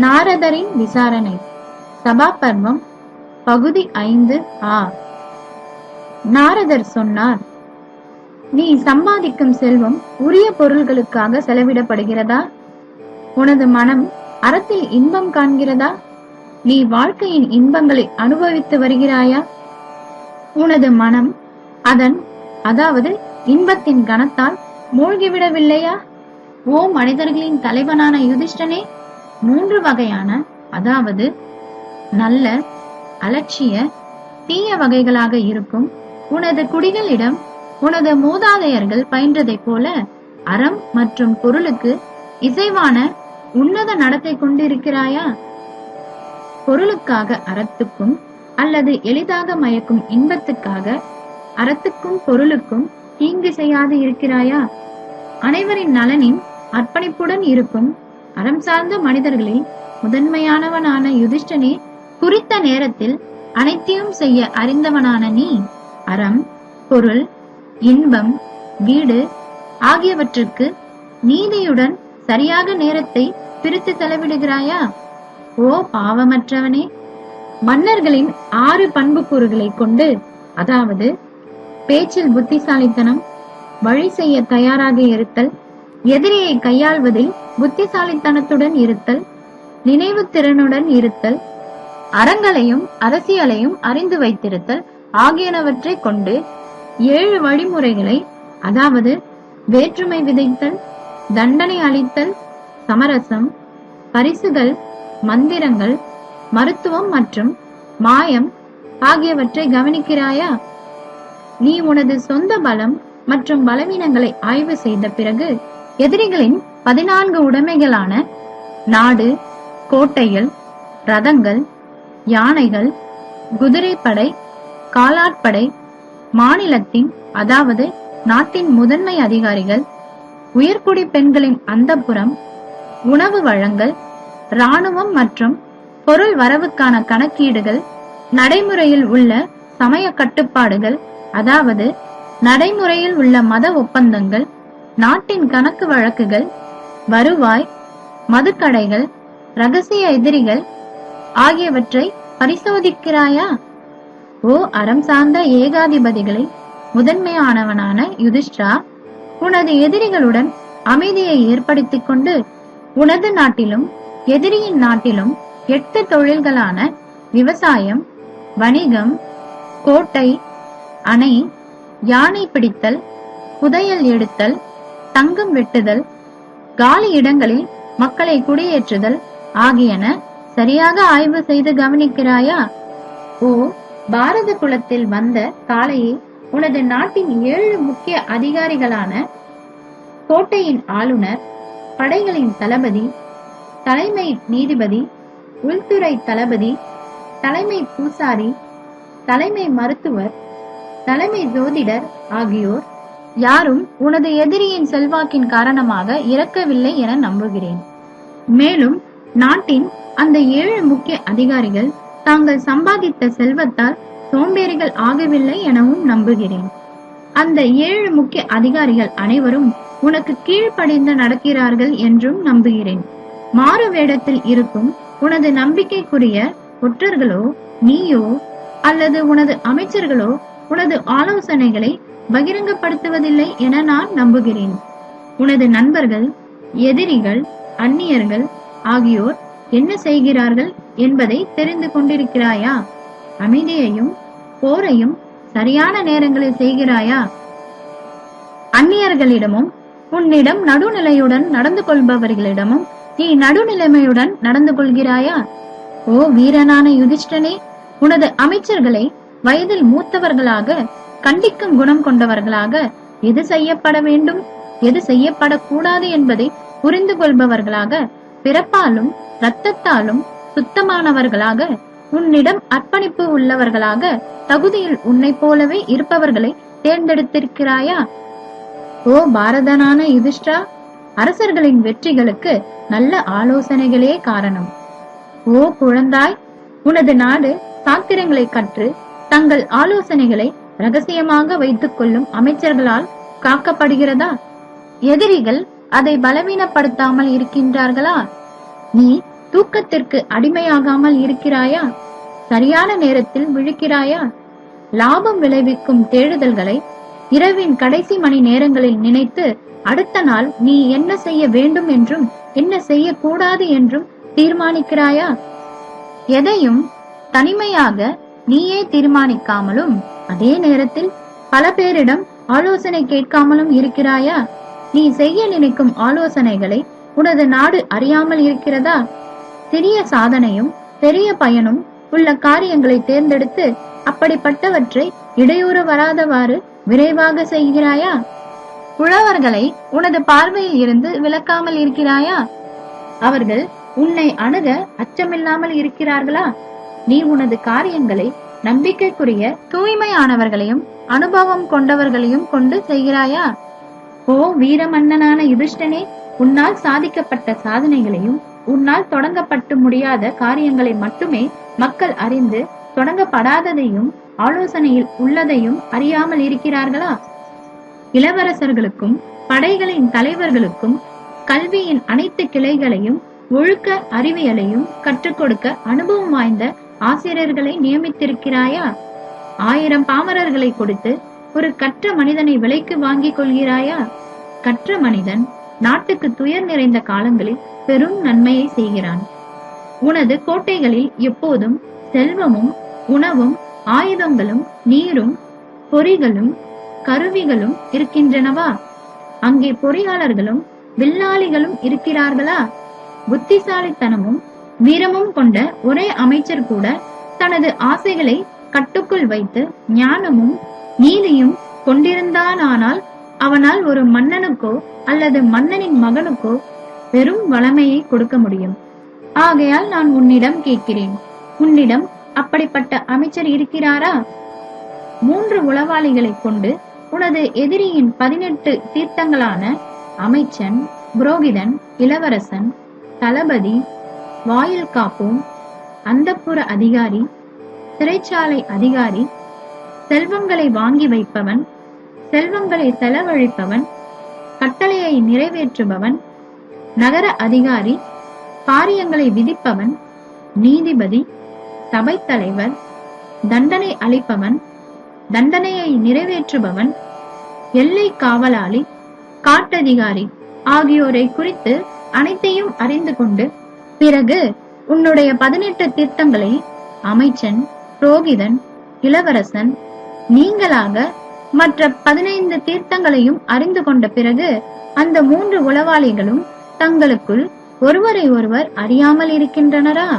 நாரதரின் விசாரணை. சபாபர்வம் பகுதி 5 நாரதர் சொன்னார், நீ சம்பாதிக்கும் செல்வம் உரிய பொருள்களுக்காக செலவிடப்படுகிறதா? உனது மனம் அறத்தில் இன்பம் காண்கிறதா? நீ வாழ்க்கையின் இன்பங்களை அனுபவித்து வருகிறாயா? உனது மனம் அதாவது இன்பத்தின் கணத்தால் மூழ்கிவிடவில்லையா? ஓ மனிதர்களின் தலைவனான யுதிஷ்டனே, 3 வகையான, அதாவது நல்ல, அலட்சிய, தீய வகைகளாக இருக்கும் உனது குடிகளிடம் உனது மூதாதையர்கள் பயின்றதைப் போல அறம் மற்றும் பொருளுக்கு இசைவான உன்னத நடத்தை கொண்டிருக்கிறாயா? பொருளுக்காக அறத்துக்கும் அல்லது எளிதாக மயக்கும் இன்பத்துக்காக அறத்துக்கும் பொருளுக்கும் தீங்கு செய்யாது இருக்கிறாயா? அனைவரின் நலனின் அர்ப்பணிப்புடன் இருக்கும் அறம் சார்ந்த மனிதர்களில் முதன்மையானவனான யுதிஷ்டனே, குறித்த நேரத்தில் அனைத்தையும் செய்ய அறிந்தவனான நீ அறம், பொருள், இன்பம், வீடு ஆகியவற்றுக்கு நீதியுடன் சரியாக நேரத்தை பிரித்து செலவிடுகிறாயா? ஓ பாவமற்றவனே, மன்னர்களின் 6 பண்புக்கூறுகளை கொண்டு, அதாவது பேச்சில் புத்திசாலித்தனம், வழி செய்ய தயாராக இருத்தல், எதிரியை கையாள்வதில் புத்திசாலித்தனத்துடன் இருத்தல், நினைவு திறனுடன் இருத்தல், அறங்களையும் அரசியலையும் அறிந்து வைத்திருத்தல் ஆகியனவற்றை கொண்டு 7 வழிமுறைகளை, அதாவது வேற்றுமை விதைத்தல், தண்டனை அளித்தல், சமரசம், பரிசுகள், மந்திரங்கள், மருத்துவம் மற்றும் மாயம் ஆகியவற்றை கவனிக்கிறாயா? நீ உனது சொந்த பலம் மற்றும் பலவீனங்களை ஆய்வு செய்த பிறகு எதிரிகளின் 14 உடைமைகளான நாடு, கோட்டைகள், ரதங்கள், யானைகள், குதிரைப்படை, காலாட்படை, மாநிலத்தின், அதாவது நாட்டின் முதன்மை அதிகாரிகள், உயர்குடி பெண்களின் அந்தப்புறம், உணவு வழங்கல், இராணுவம் மற்றும் பொருள் வரவுக்கான கணக்கீடுகள், நடைமுறையில் உள்ள சமய கட்டுப்பாடுகள், அதாவது நடைமுறையில் உள்ள மத ஒப்பந்தங்கள், நாட்டின் கணக்கு வழக்குகள், வருவாய், மதுக்கடைகள், ரகசிய எதிரிகள் ஆகியவற்றை பரிசோதிக்கிறாயா? ஓ அறம் சார்ந்த ஏகாதிபதிகளை முதன்மையானவனான யுதிஷ்டா, உனது எதிரிகளுடன் அமைதியை ஏற்படுத்திக் கொண்டு உனது நாட்டிலும் எதிரியின் நாட்டிலும் 8 தொழில்களான விவசாயம், வணிகம், கோட்டை, அணை, யானை பிடித்தல், புதையல் எடுத்தல், தங்கம் வெட்டுதல், காலி இடங்களில் மக்களை குடியேற்றுதல் ஆகியன சரியாக ஆய்வு செய்து கவனிக்கிறாயா? ஓ பாரத குலத்தில் வந்த காளையை, உனது நாட்டின் 7 முக்கிய அதிகாரிகளான கோட்டையின் ஆளுநர், படைகளின் தளபதி, தலைமை நீதிபதி, உள்துறை தளபதி, தலைமை பூசாரி, தலைமை மருத்துவர், தலைமை ஜோதிடர் ஆகியோர் யாரும் உனது எதிரியின் செல்வாக்கின் காரணமாக இறக்கவில்லை என நம்புகிறேன். மேலும் நாட்டின் அந்த 7 முக்கிய அதிகாரிகள் தாங்கள் சம்பாதித்த செல்வத்தால் சோம்பேறிகள் ஆகவில்லை எனவும் நம்புகிறேன். அந்த 7 முக்கிய அதிகாரிகள் அனைவரும் உனக்கு கீழ்ப்படிந்து நடக்கிறார்கள் என்றும் நம்புகிறேன். மாறு வேடத்தில் இருக்கும் உனது நம்பிக்கைக்குரிய ஒற்றர்களோ, நீயோ அல்லது உனது அமைச்சர்களோ உனது ஆலோசனைகளை பகிரங்கப்படுத்துவதில்லை என நான் நம்புகிறேன். உனது நண்பர்கள், எதிரிகள், அந்நியர்கள் ஆகியோர் என்ன செய்கிறார்கள் என்பதை தெரிந்து கொண்டிருக்கிறாயா? அமைதியையும் போரையும் சரியான நேரங்களில் செய்கிறாயா? அந்நியர்களிடமும் உன்னிடம் நடுநிலையுடன் நடந்து கொள்பவர்களிடமும் நீ நடுநிலைமையுடன் நடந்து கொள்கிறாயா? ஓ வீரனான யுதிஷ்டனே, உனது அமைச்சர்களை வயதில் மூத்தவர்களாக, கண்டிக்கும் குணம் கொண்டவர்களாக, எது செய்யப்பட வேண்டும் எது செய்யப்படக்கூடாது என்பதை புரிந்து கொள்பவர்களாக, பிறப்பாலும் இரத்தத்தாலும் சுத்தமானவர்களாக, உன்னிடம் அர்ப்பணிப்பு உள்ளவர்களாக, தகுதியில் உன்னை போலவே இருப்பவர்களை தேர்ந்தெடுத்திருக்கிறாயா? ஓ பாரதனான யுதிஷ்டா, அரசர்களின் வெற்றிகளுக்கு நல்ல ஆலோசனைகளே காரணம். ஓ குழந்தாய், உனது நாடு சாத்திரங்களை கற்று தங்கள் ஆலோசனைகளை ரகசியமாக வைத்துக் கொள்ளும் அமைச்சர்களால் காக்கப்படுகிறதா? எதிரிகள் அதை பலவீனப்படுத்தாமல் இருக்கின்றார்களா? நீ தூக்கத்திற்கு அடிமையாகாமல் இருக்கிறாயா? சரியான நேரத்தில் விழிக்கிறாயா? லாபம் விளைவிக்கும் தேடுதல்களை இரவின் கடைசி மணி நேரங்களில் நினைத்து அடுத்த நாள் நீ என்ன செய்ய வேண்டும் என்றும் என்ன செய்யக்கூடாது என்றும் தீர்மானிக்கிறாயா? எதையும் தனிமையாக நீயே தீர்மானிக்காமலும் அதே நேரத்தில் பல பேரிடம் ஆலோசனை கேட்காமலும் இருக்கிறாயா? நீ செய்ய நினைக்கும் ஆலோசனைகளை உனது நாடு அறியாமல் இருக்கிறதா? சிறிய சாதனையும் பெரிய பயனும் உள்ள காரியங்களை தேர்ந்தெடுத்து அப்படிப்பட்டவற்றை இடையூறு வராதவாறு விரைவாக செய்கிறாயா? உழவர்களை உனது பார்வையில் இருந்து விலக்காமல் இருக்கிறாயா? அவர்கள் உன்னை அணுக அச்சமில்லாமல் இருக்கிறார்களா? நீ உனது காரியங்களை நம்பிக்கைக்குரிய தூய்மையானவர்களையும் அனுபவம் கொண்டவர்களையும் கொண்டு செய்கிறாயா? ஓ வீரமன்னனான யுதிஷ்டனே, உன்னால் சாதிக்கப்பட்ட சாதனைகளையும் உன்னால் தொடங்கப்பட்டு முடியாத காரியங்களை மட்டுமே மக்கள் அறிந்து தொடங்கப்படாததையும் ஆலோசனையில் உள்ளதையும் அறியாமல் இருக்கிறார்களா? இளவரசர்களுக்கும் படைகளின் தலைவர்களுக்கும் கல்வியின் அனைத்து கிளைகளையும் ஒழுக்க அறிவியலையும் கற்றுக் கொடுக்க அனுபவம் வாய்ந்த ஆசிரியர்களை நியமித்திருக்கிறாயா? 1000 பாமரர்களை கொடுத்து ஒரு கற்ற மனிதனை விலைக்கு வாங்கிக் கொள்கிறாயா? கற்ற மனிதன் நாட்டுக்கு துயர் நிறைந்த காலங்களில் பெரும் நன்மையை செய்கிறான். உனது கோட்டைகளில் எப்போதும் செல்வமும் உணவும் ஆயுதங்களும் நீரும் பொறிகளும் கருவிகளும் இருக்கின்றனவா? அங்கே பொறியாளர்களும் வில்லாளிகளும் இருக்கிறார்களா? புத்திசாலித்தனமும் வீரமும் கொண்ட ஒரே அமைச்சர் கூட தனது ஆசைகளை கட்டுக்குள் வைத்து ஞானமும் நீதியும் கொண்டிருந்தானால் அவனால் ஒரு மன்னனுக்கோ அல்லது மன்னனின் மகனுக்கோ பெரும் வளமையை கொடுக்க முடியும். ஆகையால் நான் உன்னிடம் கேட்கிறேன், உன்னிடம் அப்படிப்பட்ட அமைச்சர் இருக்கிறாரா? 3 உளவாளிகளை கொண்டு உனது எதிரியின் 18 தீர்த்தங்களான அமைச்சன், புரோகிதன், இளவரசன், தளபதி, வாயில் காப்போம், அந்தப்புற அதிகாரி, சிறைச்சாலை அதிகாரி, செல்வங்களை வாங்கி வைப்பவன், செல்வங்களை செலவழிப்பவன், கட்டளையை நிறைவேற்றுபவன், நகர அதிகாரி, காரியங்களை விதிப்பவன், நீதிபதி, சபை தலைவர், தண்டனை அளிப்பவன், தண்டனையை நிறைவேற்றுபவன், எல்லை காவலாளி, காட்டதிகாரி ஆகியோரை குறித்து அனைத்தையும் அறிந்து கொண்டு பிறகு உன்னுடைய 18 தீர்த்தங்களை அமைச்சன், புரோகிதன், இளவரசன் நீங்களாக மற்ற 15 தீர்த்தங்களையும் அறிந்து கொண்ட பிறகு அந்த 3 உளவாளிகளும் தங்களுக்குள் ஒருவரை ஒருவர் அறியாமல் இருக்கின்றனரா?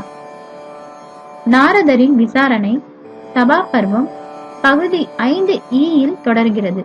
நாரதரின் விசாரணை சபா பர்வம் பகுதி 5 ஈயில் தொடர்கிறது.